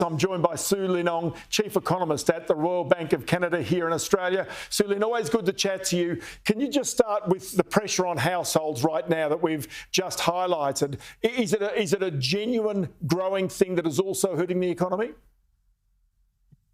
I'm joined by Sue Linong, Chief Economist at the Royal Bank of Canada here in Australia. Sue Lin, always good to chat to you. Can you just start with the pressure on households right now that we've just highlighted? Is it a genuine growing thing that is also hurting the economy?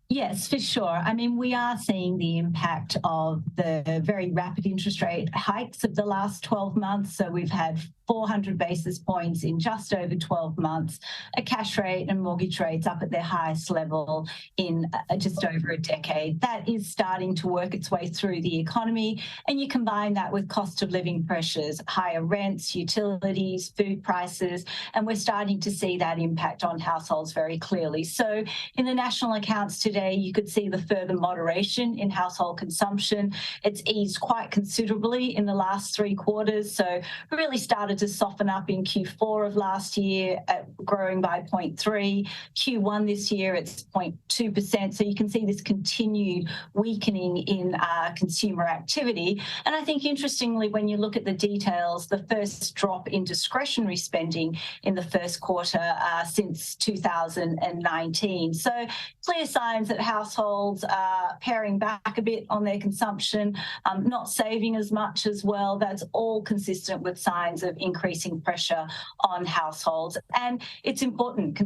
Yes, for sure. I mean, we are seeing the impact of the very rapid interest rate hikes of the last 12 months. So we've had 400 basis points in just over 12 months, a cash rate and mortgage rates up at their highest level in just over a decade. That is starting to work its way through the economy. And you combine that with cost of living pressures, higher rents, utilities, food prices, and we're starting to see that impact on households very clearly. So in the national accounts today, you could see the further moderation in household consumption. It's eased quite considerably in the last 3 quarters. So really started to soften up in Q4 of last year, growing by 0.3. Q1 this year, it's 0.2%. So you can see this continued weakening in consumer activity. And I think, interestingly, when you look at the details, the first drop in discretionary spending in the first quarter since 2019. So clear signs that households are paring back a bit on their consumption, not saving as much as well. That's all consistent with signs of increasing pressure on households. And it's important.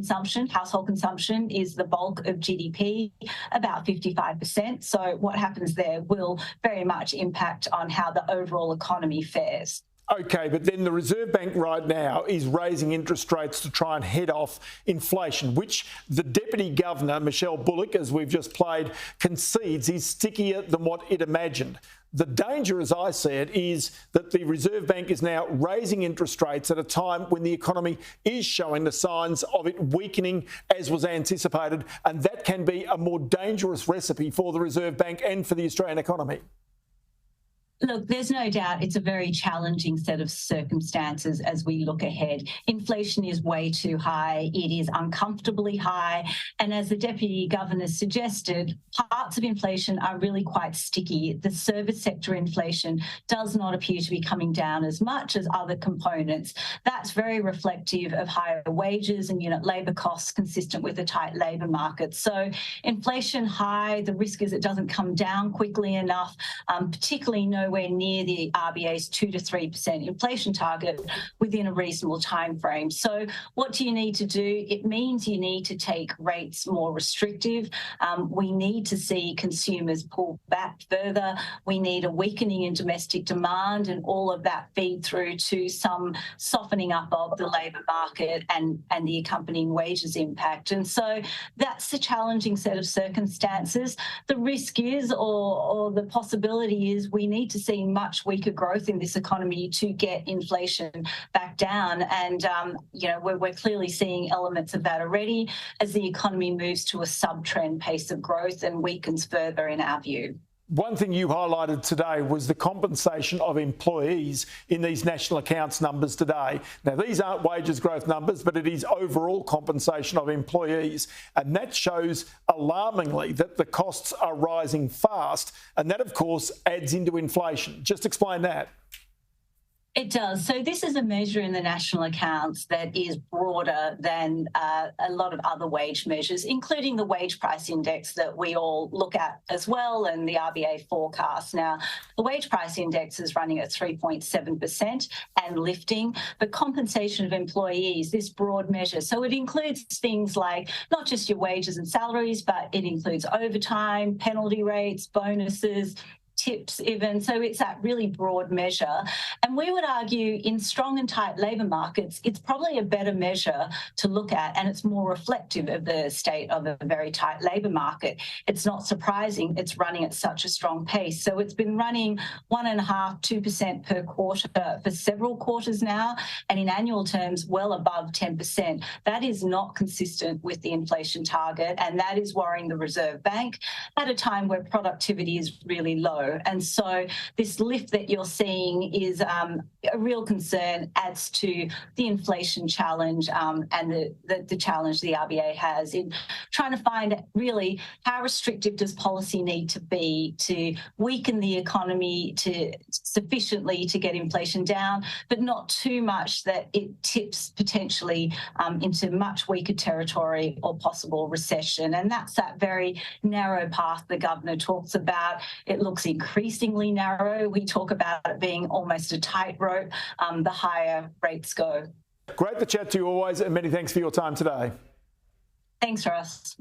Household consumption is the bulk of GDP, about 55%. So what happens there will very much impact on how the overall economy fares. Okay, but then the Reserve Bank right now is raising interest rates to try and head off inflation, which the Deputy Governor, Michelle Bullock, as we've just played, concedes is stickier than what it imagined. The danger, as I see it, is that the Reserve Bank is now raising interest rates at a time when the economy is showing the signs of it weakening as was anticipated, and that can be a more dangerous recipe for the Reserve Bank and for the Australian economy. Look, there's no doubt it's a very challenging set of circumstances as we look ahead. Inflation is way too high. It is uncomfortably high. And as the Deputy Governor suggested, parts of inflation are really quite sticky. The service sector inflation does not appear to be coming down as much as other components. That's very reflective of higher wages and unit labour costs consistent with a tight labour market. So inflation high, the risk is it doesn't come down quickly enough, particularly nowhere near the RBA's 2 to 3% inflation target within a reasonable time frame. So what do you need to do? It means you need to take rates more restrictive. We need to see consumers pull back further. We need a weakening in domestic demand, and all of that feed through to some softening up of the labour market and the accompanying wages impact. And so that's the challenging set of circumstances. The risk is, or the possibility is, we need to see much weaker growth in this economy to get inflation back down. And, we're clearly seeing elements of that already as the economy moves to a sub-trend pace of growth and weakens further in our view. One thing you highlighted today was the compensation of employees in these national accounts numbers today. Now, these aren't wages growth numbers, but it is overall compensation of employees. And that shows alarmingly that the costs are rising fast. And that, of course, adds into inflation. Just explain that. It does. So this is a measure in the national accounts that is broader than a lot of other wage measures, including the wage price index that we all look at as well, and the RBA forecast. Now, the wage price index is running at 3.7% and lifting, but compensation of employees, this broad measure. So it includes things like not just your wages and salaries, but it includes overtime, penalty rates, bonuses, tips even. So it's that really broad measure. And we would argue in strong and tight labour markets, it's probably a better measure to look at, and it's more reflective of the state of a very tight labour market. It's not surprising it's running at such a strong pace. So it's been running 1.5%, 2% per quarter for several quarters now, and in annual terms, well above 10%. That is not consistent with the inflation target, and that is worrying the Reserve Bank at a time where productivity is really low. narrow. And so this lift that you're seeing is a real concern, adds to the inflation challenge and the challenge the RBA has in trying to find really how restrictive does policy need to be to weaken the economy to sufficiently to get inflation down, but not too much that it tips potentially into much weaker territory or possible recession. And that's that very narrow path the governor talks about. It looks increasingly narrow. We talk about it being almost a tightrope the higher rates go. Great to chat to you always, and many thanks for your time today. Thanks, Ross.